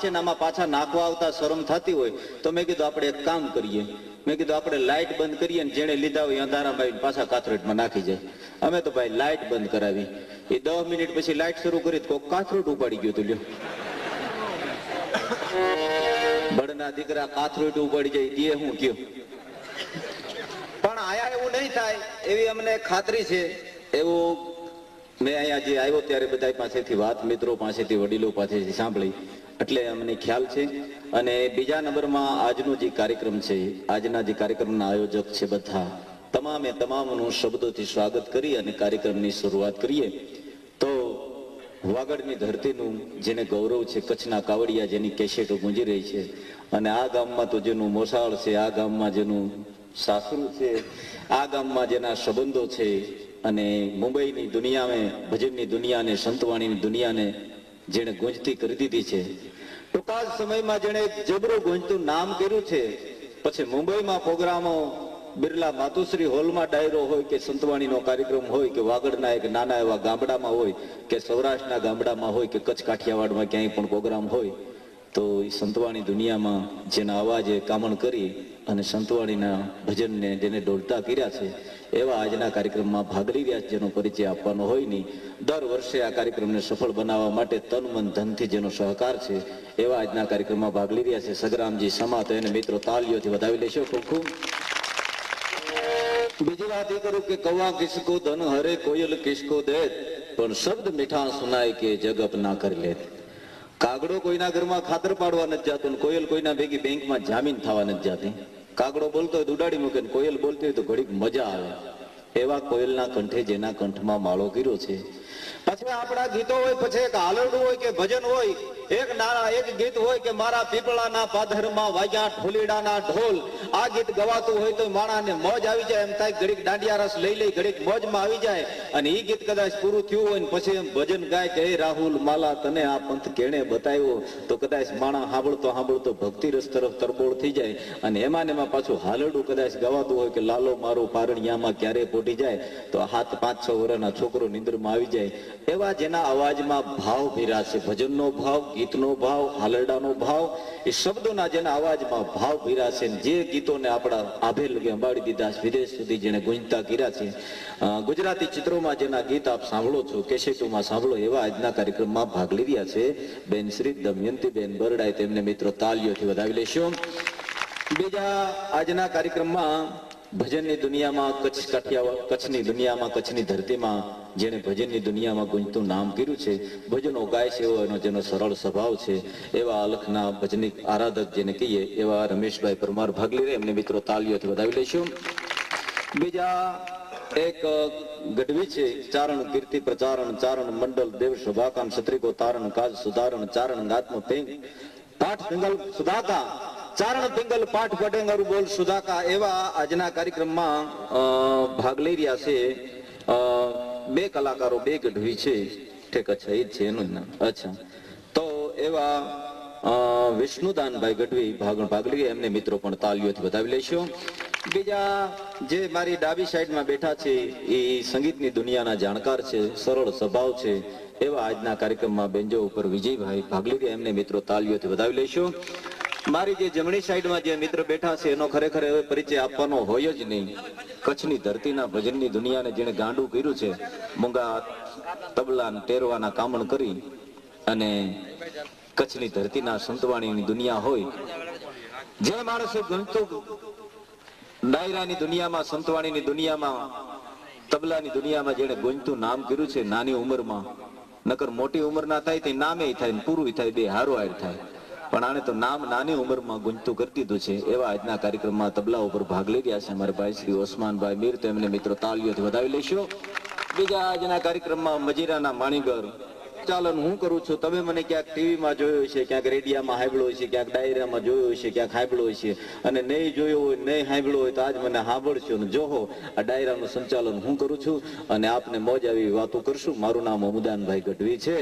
છે ને આમાં પાછા નાખવા આવતા શરમ થતી હોય તો મેં કીધું આપણે એક કામ કરીએ. મેં કીધું આપણે લાઇટ બંધ કરીએ ને જેને લીધા હોય અંધારામાં પાછા કાથરોટમાં નાખી જાય. અમે તો ભાઈ લાઇટ બંધ કરાવી. એ 10 મિનિટ પછી લાઇટ શરૂ કરી તો કાથરોટ ઉપાડી ગયું તું લ્યો. બળના દીકરા કાથરોટ ઉપાડી જાય તે હું કયો. પણ આયા એવું નહીં થાય એવી અમને ખાતરી છે. એવું મેં અહીંયા જે આવ્યો ત્યારે બધા પાસેથી વાત, મિત્રો પાસેથી, વડીલો પાસેથી સાંભળી એટલે અમને ખ્યાલ છે. અને બીજા નંબરમાં આજનો જે કાર્યક્રમ છે, આજના જે કાર્યક્રમના આયોજક છે બધા તમામે તમામનું શબ્દોથી સ્વાગત કરી અને કાર્યક્રમની શરૂઆત કરીએ. તો વાગડની ધરતીનું જેને ગૌરવ છે, કચ્છના કાવડિયા જેની કેસેટો ગુંજી રહી છે, અને આ ગામમાં તો જેનું મોસાળ છે, આ ગામમાં જેનું સાસરું છે, આ ગામમાં જેના સંબંધો છે, અને મુંબઈની દુનિયામાં ભજનની દુનિયાને, સંતવાણીની દુનિયાને જેણે ગુંજતી કરી દીધી છે. ટૂંકા જ સમયમાં જેણે જબરું ગુંજતું નામ કર્યું છે. પછી મુંબઈમાં પ્રોગ્રામો, બિરલા માતુશ્રી હોલમાં ડાયરો હોય કે સંતવાણીનો કાર્યક્રમ હોય કે વાગડના એક નાના એવા ગામડામાં હોય કે સૌરાષ્ટ્રના ગામડામાં હોય કે કચ્છ કાઠિયાવાડમાં ક્યાંય પણ પ્રોગ્રામ હોય તો એ સંતવાણી દુનિયામાં જેના અવાજે કામણ કરી અને સંતવાણીના ભજનને જેને ડોલતા કર્યા છે એવા આજના કાર્યક્રમમાં ભાગ લઈ રહ્યા છે, જેનો પરિચય આપવાનો હોય નહીં. દર વર્ષે આ કાર્યક્રમને સફળ બનાવવા માટે તન મન ધનથી જેનો સહકાર છે એવા આજના કાર્યક્રમમાં ભાગ લઈ રહ્યા છે સગરામજી સમા. તો એને મિત્રો તાલીઓથી વધાવી લેશો ખૂબ ખૂબ. બીજી વાત એ કરું કે કૌવા કિસકો ધન હરે કોયલ કિસકો દે, પણ શબ્દ મીઠા સુનાય કે જગ અપના કરી લે. કાગડો કોઈના ઘરમાં ખાતર પાડવા નથી જતો, કોયલ કોઈના ભેગી બેંકમાં જામીન થવા નથી જતી. કાગડો બોલતો હોય તો ઉડાડી મૂકે, કોયલ બોલતી હોય તો ઘડીક મજા આવે. એવા કોયલના કંઠે જેના કંઠમાં માળો કર્યો છે. પછી આપણા ગીતો હોય, પછી એક હાલરડું હોય કે ભજન હોય, એક ગીત હોય કે મારા પીપળાના પાધરમાં વાગ્યા ઢોલીડાના ઢોલ. આ ગીત ગવાતું હોય તો માણાને મોજ આવી જાય, એમ થાય ઘડીક દાંડિયા રસ લઈ લઈ ઘડીક મોજમાં આવી જાય. અને એ ગીત કદાચ પૂરું થયું હોય ને પછી એમ ભજન ગાય કે હે રાહુલ માલા તને આ પંથ કેણે બતાવ્યો, તો કદાચ માણા સાંભળતો સાંભળતો ભક્તિ રસ તરફ તરબોળ થઈ જાય. અને એમાં પાછું હાલરડું કદાચ ગવાતું હોય કે લાલો મારો પારણિયામાં ક્યારે પોટી જાય, તો 7-5-6 વર્ષના છોકરો નિંદરમાં આવી જાય. એવા જેના અવાજમાં ભાવ ભીરા છે, ભજનનો ભાવ, ગીતનો ભાવ, હાલરડાનો ભાવ, એ શબ્દોના જેના અવાજમાં ભાવ ભીરા છે, જે ગીતોને આપણા આભે લગે અંબાડી દીધા, વિદેશ સુધી જેને ગુંજતા કર્યા છે. ગુજરાતી ચિત્રોમાં જેના ગીત આપ સાંભળો છો, કેસેટોમાં સાંભળો, એવા આજના કાર્યક્રમમાં ભાગ લઈ રહ્યા છે બેન શ્રી દમયંતીબેન બરડાએ. તેમને મિત્રો તાલીઓથી વધાવી લેશો. બીજા આજના કાર્યક્રમમાં ભજનની દુનિયામાં, કચ્છ કાઠિયાવાડ, કચ્છની દુનિયામાં, કચ્છની ધરતીમાં જેને ભજનની દુનિયામાં ગુંજતું નામ કર્યું છે, ભજનો ગાય છે એવો એનો જેનો સરળ સ્વભાવ છે, એવા અલખના ભજનિક આરાધક જેને કહીએ એવા રમેશભાઈ પરમાર ભાગ લઈ રહ્યા. એમને મિત્રો તાલીઓથી વધાવી લઈશું. બીજા એક ગઢવી છે, ચારણ કીર્તિ પ્રચારણ, ચારણ મંડળ દેવ શોભાકાન, ક્ષત્રિકો તારણ કાજ સુધારણ, ચારણ ગાત્મ પેંગ પાઠ પિંગલ સુધાકા, ચારણ પિંગલ પાઠ પટેંગર બોલ સુધાકા. એવા આજના કાર્યક્રમમાં ભાગ લઈ રહ્યા છે બે કલાકારો, બે ગઢવી છે. ઠીક, અચ્છા એ જ છે એનું નામ. અચ્છા, તો એવા વિષ્ણુદાનભાઈ ગઢવી ભાગ લઈ રહ્યા. એમને મિત્રો પણ તાલીઓથી વધાવી લેશો. બીજા જે મારી ડાબી સાઈડમાં બેઠા છે એ સંગીતની દુનિયાના જાણકાર છે, સરળ સ્વભાવ છે, એવા આજના કાર્યક્રમમાં બેન્જો ઉપર વિજયભાઈ ભાગ લઈ રહ્યા. એમને મિત્રો તાલીઓથી વધાવી લેશો. મારી જે જમણી સાઈડમાં જે મિત્ર બેઠા છે એનો ખરેખર હવે પરિચય આપવાનો હોય જ નહીં. કચ્છની ધરતીના ભજનની દુનિયાને જેને ગાંડું કર્યું છે, મૂંગા તબલા ટેરવાના કામણ કરી અને કચ્છની ધરતીના સંતવાણીની દુનિયા હોય, જે માણસો ગણતો ડાયરાની દુનિયામાં, સંતવાણીની દુનિયામાં, તબલાની દુનિયામાં જેને ગુંજતું નામ કર્યું છે નાની ઉંમરમાં, નકર મોટી ઉંમર ના થાય તો નામે થાય, પૂરું થાય, બે હારો હાર થાય, પણ આને તો નામ નાની ઉંમરમાં ગુંજતું કરી દીધું છે. એવા આજના કાર્યક્રમમાં તબલા ઉપર ભાગ લઈ રહ્યા છે અમારા ભાઈ શ્રી ઓસમાનભાઈ મીર. તો એમને મિત્રો તાલીઓથી વધાવી લેશો. બીજા આજના કાર્યક્રમમાં મજીરાના માણીગર ચાલન હું કરું છું. તમે મને ક્યાંક ટીવીમાં જોયો છે, ક્યાંક રેડિયામાં સાંભળ્યો છે, ક્યાંક ડાયરામાં જોયો છે, ક્યાંક સાંભળ્યો છે, અને નહીં જોયો હોય, નહીં સાંભળ્યો હોય તો આજ મને સાંભળશો ને જોહો. આ ડાયરાનું સંચાલન હું કરું છું અને આપને મોજ આવી વાતો કરશું. મારું નામ અમુદાનભાઈ ગઢવી છે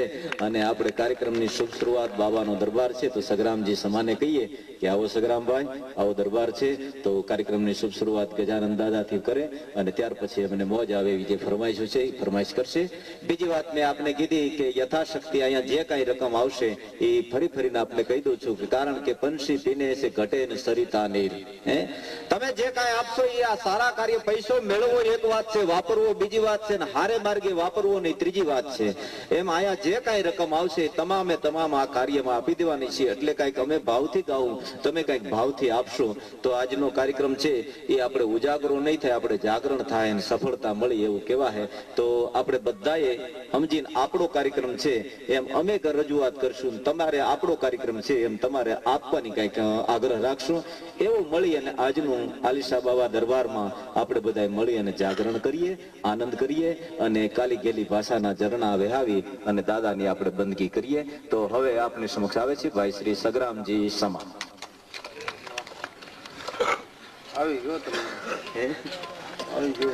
અને આપણે કાર્યક્રમની શુભ શરૂઆત બાબાનો દરબાર છે તો સગરામજી સમાને કહીએ કે આવો સગરામભાઈ, આવો દરબાર છે, તો કાર્યક્રમની શુભ શરૂઆત ગજાનંદ દાદાથી કરે અને ત્યાર પછી અમને મોજ આવે એવી જે ફરમાઈશો છે એ ફરમાઈશ કરશે. બીજી વાત મેં આપને કીધી કે યથાશક્તિ અહીંયા જે કાંઈ રકમ આવશે એ ફરી ફરીને આપણે કહી દઉં છું કે કારણ કે પંછી પીને છે ઘટે ને સરિતા નીર. હે તમે જે કાંઈ આપશો એ આ સારા કાર્ય પૈસો મેળવવો એક વાત છે, વાપરવો બીજી વાત છે, ને હારે માર્ગે વાપરવો ની ત્રીજી વાત છે. એમ અહીંયા જે કાંઈ રકમ આવશે તમામે તમામ આ કાર્યમાં આપી દેવાની છે. એટલે કાંઈક અમે ભાવથી ગાવું, તમે કાંઈક ભાવથી આપશો તો આજનો કાર્યક્રમ છે એ આપણે ઉજાગરો નહીં થાય, આપણે જાગરણ થાય અને સફળતા મળી એવું કહેવાય. તો આપણે બધાએ સમજીને આપણો કાર્યક્રમ છે એમ અમે રજૂઆત કરશું, તમારે આપણો કાર્યક્રમ છે એમ તમારે આપવાની કંઈક આગ્રહ રાખશું. એવું મળી અને આજનું આલીશા બાવા દરબારમાં આપણે બધા મળી અને જાગરણ કરીએ, આનંદ કરીએ અને કાલી ગેલી ભાષાના ઝરણા વહાવી અને દાદાની આપણે બંદગી કરીએ. તો હવે આપની સમક્ષ આવે છે ભાઈ શ્રી સગરામજી સમા. આવી ગયો તમે, આવી ગયો.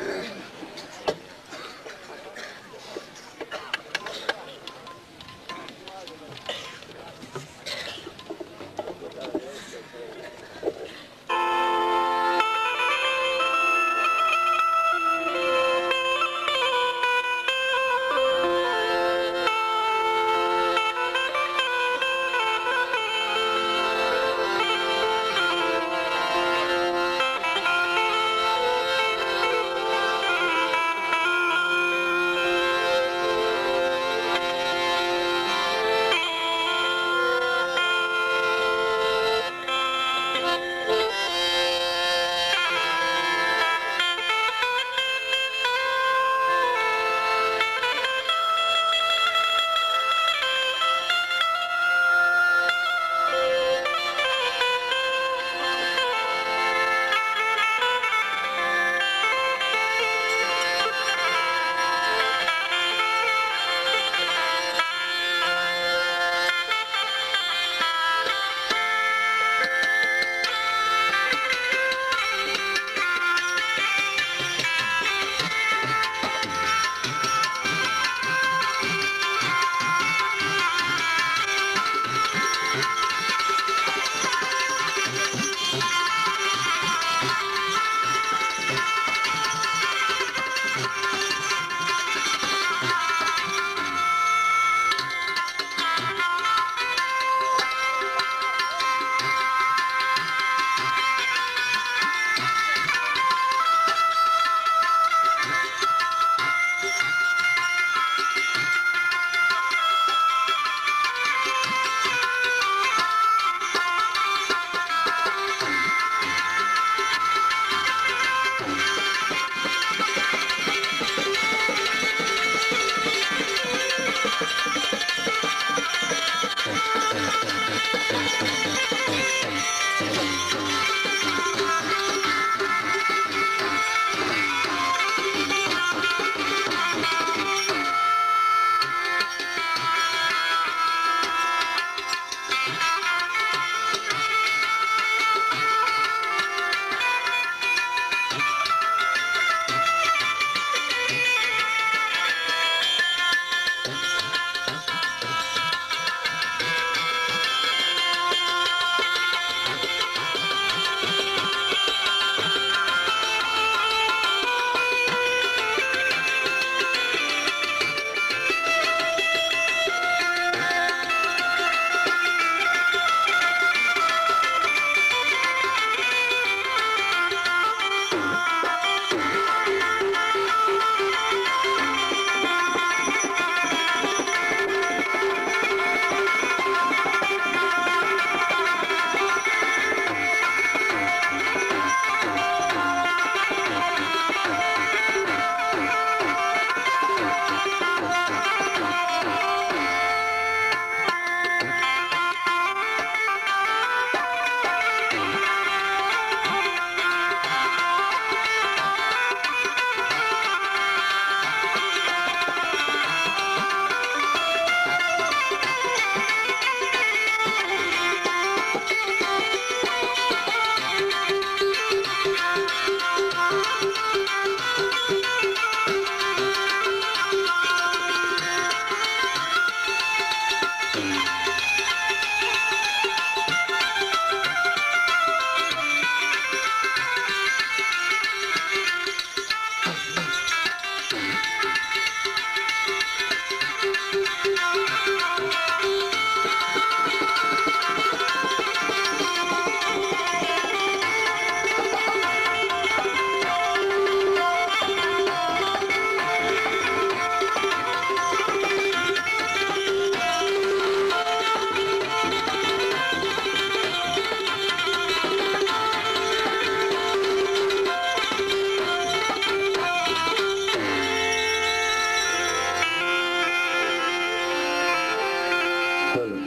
ચલો.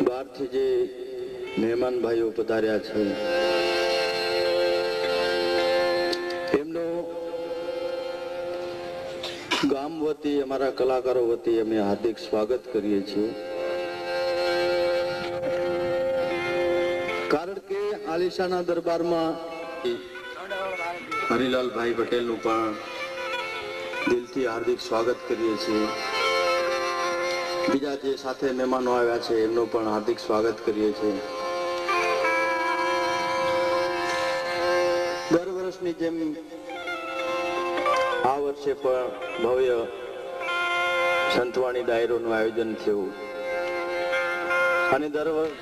બહારથી જે મહેમાન ભાઈઓ પધાર્યા છે એમનો ગામ વતી અમારા કલાકારો વતી અમે હાર્દિક સ્વાગત કરીએ છીએ. કારણ કે આલિશાના દરબારમાં હરિલાલભાઈ પટેલનું પણ દિલથી હાર્દિક સ્વાગત કરીએ છીએ. બીજા જે સાથે મહેમાનો આવ્યા છે એમનું પણ હાર્દિક સ્વાગત કરીએ છીએ. દર વર્ષની જેમ આ વર્ષે પણ ભવ્ય સંતવાણી ડાયરોનું આયોજન થયું અને દર વર્ષ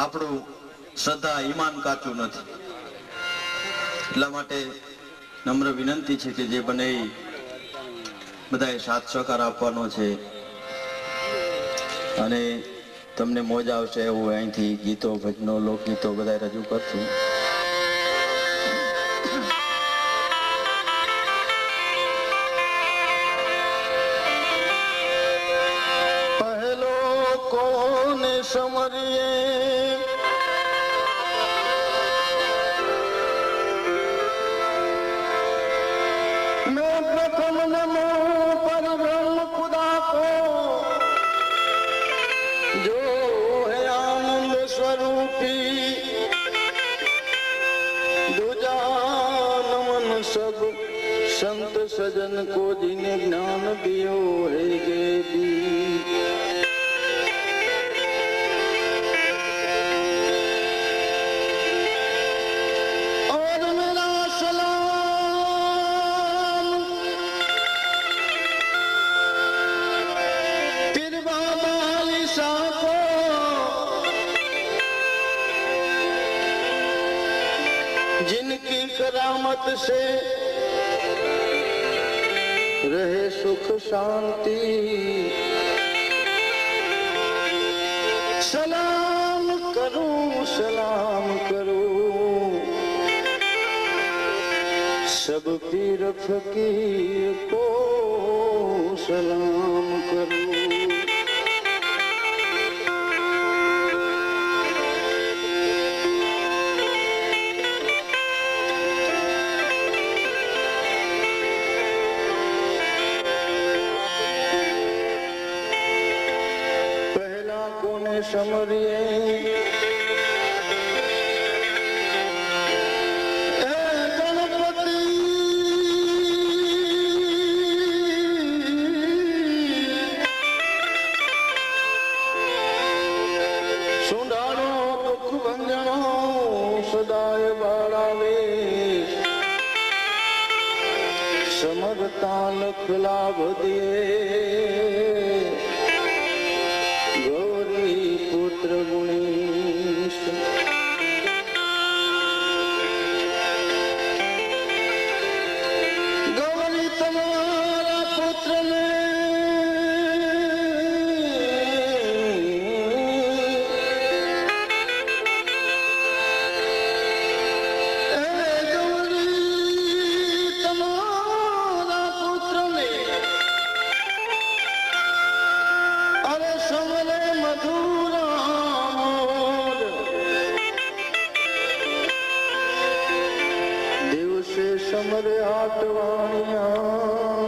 આપણું શ્રદ્ધા ઈમાન કાચું નથી. એટલા માટે નમ્ર વિનંતી છે કે જે બને બધાએ સાથ સહકાર આપવાનો છે અને તમને મોજ આવશે એવું અહીંથી ગીતો ભજનો લોકગીતો બધા રજૂ કરશું. પહેલો કોને સમરીએ मैं प्रथम नमो पर ब्रह्म खुदा को जो है आनंद स्वरूपी दूजा नमन सब संत सजन को जिन्हें ज्ञान दियो है गेदी और मेरा सलाम पीर बाबा अलीशाह को जिनकी करामत से रहे सुख शांति सलाम करूं सब पीर फकीर को सलाम करूं. पहला कोने समरिए સદાય બાળાવે સમરતા લખ લાભ દે ગૌરી પુત્ર ગુણેશ ગૌરી તમારા પુત્રને સમરે આટવાણિયા